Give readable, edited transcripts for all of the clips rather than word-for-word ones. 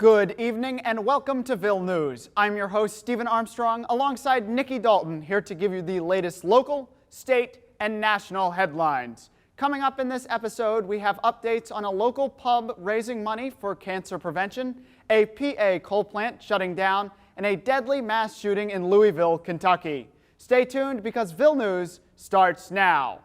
Good evening and welcome to Ville News. I'm your host, Stephen Armstrong, alongside Niki Dalton, here to give you the latest local, state, and national headlines. Coming up in this episode, we have updates on a local pub raising money for cancer prevention, a PA coal plant shutting down, and a deadly mass shooting in Louisville, Kentucky. Stay tuned because Ville News starts now.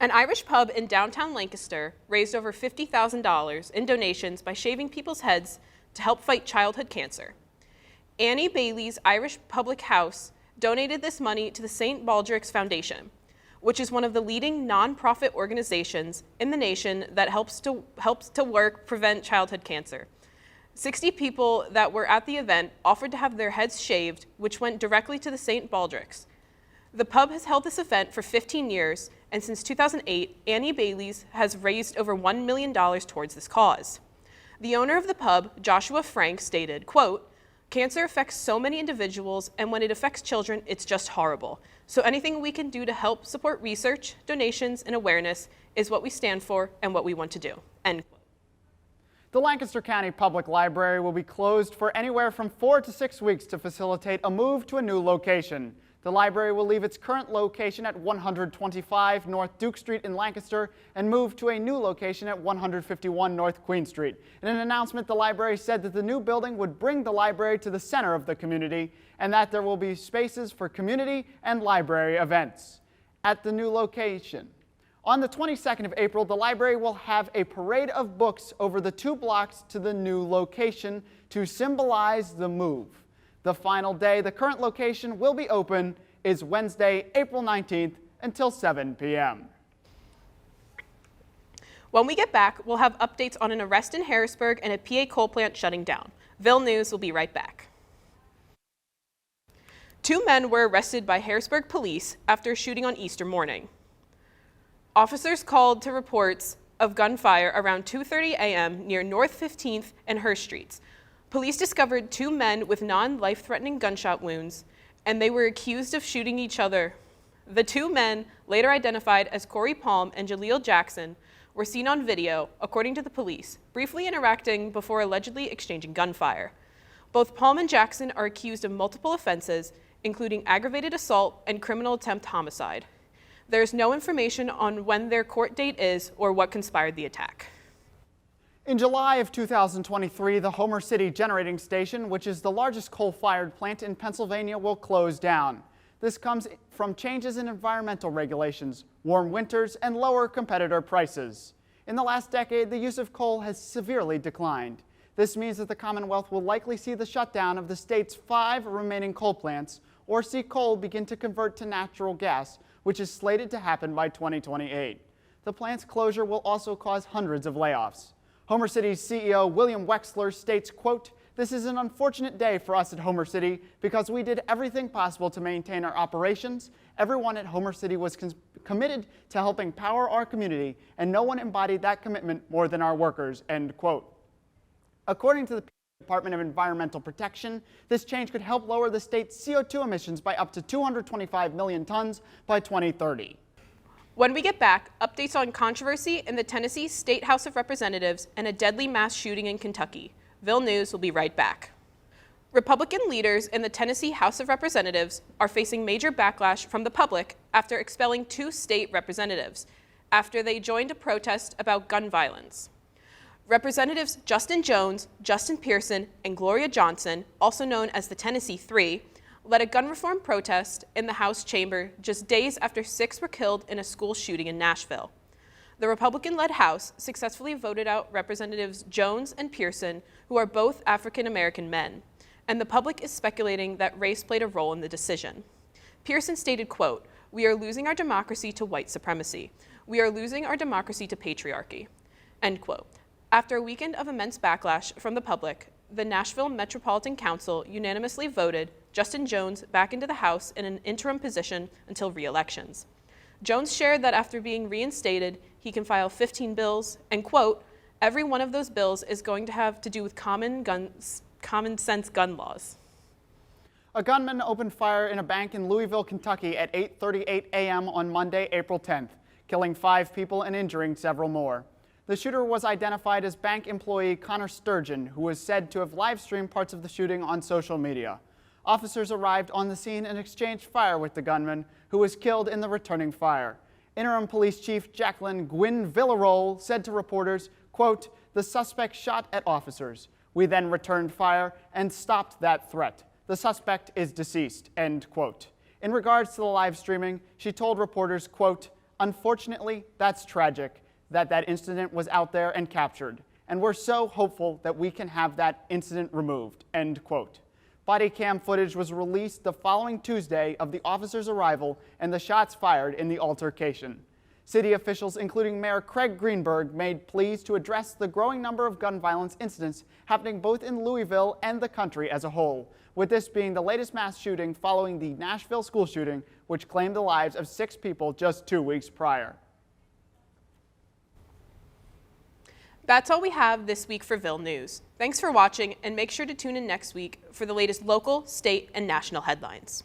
An Irish pub in downtown Lancaster raised over $50,000 in donations by shaving people's heads to help fight childhood cancer. Annie Bailey's Irish Public House donated this money to the St. Baldrick's Foundation, which is one of the leading nonprofit organizations in the nation that helps to prevent childhood cancer. 60 people that were at the event offered to have their heads shaved, which went directly to the St. Baldrick's. The pub has held this event for 15 years, and since 2008, Annie Bailey's has raised over $1 million towards this cause. The owner of the pub, Joshua Frank, stated, quote, "Cancer affects so many individuals, and when it affects children, it's just horrible. So anything we can do to help support research, donations, and awareness is what we stand for and what we want to do." End quote. The Lancaster County Public Library will be closed for anywhere from 4 to 6 weeks to facilitate a move to a new location. The library will leave its current location at 125 North Duke Street in Lancaster and move to a new location at 151 North Queen Street. In an announcement, the library said that the new building would bring the library to the center of the community and that there will be spaces for community and library events at the new location. On the 22nd of April, the library will have a parade of books over the 2 blocks to the new location to symbolize the move. The final day the current location will be open is Wednesday, April 19th until 7 p.m. When we get back, we'll have updates on an arrest in Harrisburg and a PA coal plant shutting down. Ville News will be right back. 2 men were arrested by Harrisburg police after a shooting on Easter morning. Officers called to reports of gunfire around 2:30 a.m. near North 15th and Hurst Streets. Police discovered 2 men with non-life-threatening gunshot wounds, and they were accused of shooting each other. The 2 men, later identified as Corey Palm and Jaleel Jackson, were seen on video, according to the police, briefly interacting before allegedly exchanging gunfire. Both Palm and Jackson are accused of multiple offenses, including aggravated assault and criminal attempt homicide. There is no information on when their court date is or what conspired the attack. In July of 2023, the Homer City Generating Station, which is the largest coal-fired plant in Pennsylvania, will close down. This comes from changes in environmental regulations, warm winters, and lower competitor prices. In the last decade, the use of coal has severely declined. This means that the Commonwealth will likely see the shutdown of the state's 5 remaining coal plants, or see coal begin to convert to natural gas, which is slated to happen by 2028. The plant's closure will also cause hundreds of layoffs. Homer City's CEO William Wexler states, quote, "This is an unfortunate day for us at Homer City because we did everything possible to maintain our operations. Everyone at Homer City was committed to helping power our community, and no one embodied that commitment more than our workers," end quote. According to the Department of Environmental Protection, this change could help lower the state's CO2 emissions by up to 225 million tons by 2030. When we get back, updates on controversy in the Tennessee State House of Representatives and a deadly mass shooting in Kentucky. Ville News will be right back. Republican leaders in the Tennessee House of Representatives are facing major backlash from the public after expelling 2 state representatives after they joined a protest about gun violence. Representatives Justin Jones, Justin Pearson, and Gloria Johnson, also known as the Tennessee Three, led a gun reform protest in the House chamber just days after 6 were killed in a school shooting in Nashville. The Republican-led House successfully voted out Representatives Jones and Pearson, who are both African-American men, and the public is speculating that race played a role in the decision. Pearson stated, quote, "We are losing our democracy to white supremacy. We are losing our democracy to patriarchy," end quote. After a weekend of immense backlash from the public, the Nashville Metropolitan Council unanimously voted Justin Jones back into the House in an interim position until re-elections. Jones shared that after being reinstated, he can file 15 bills, and quote, every one of those bills is going to have to do with common sense gun laws. A gunman opened fire in a bank in Louisville, Kentucky at 8:38 a.m. on Monday, April 10th, killing 5 people and injuring several more. The shooter was identified as bank employee Connor Sturgeon, who was said to have live-streamed parts of the shooting on social media. Officers arrived on the scene and exchanged fire with the gunman, who was killed in the returning fire. Interim Police Chief Jacqueline Gwynn Villarole said to reporters, quote, the suspect shot at officers. We then returned fire and stopped that threat. The suspect is deceased, end quote. In regards to the live streaming, she told reporters, quote, unfortunately, that's tragic that incident was out there and captured, and we're so hopeful that we can have that incident removed, end quote. Body cam footage was released the following Tuesday of the officer's arrival and the shots fired in the altercation. City officials, including Mayor Craig Greenberg, made pleas to address the growing number of gun violence incidents happening both in Louisville and the country as a whole, with this being the latest mass shooting following the Nashville school shooting, which claimed the lives of 6 people just 2 weeks prior. That's all we have this week for Ville News. Thanks for watching, and make sure to tune in next week for the latest local, state, and national headlines.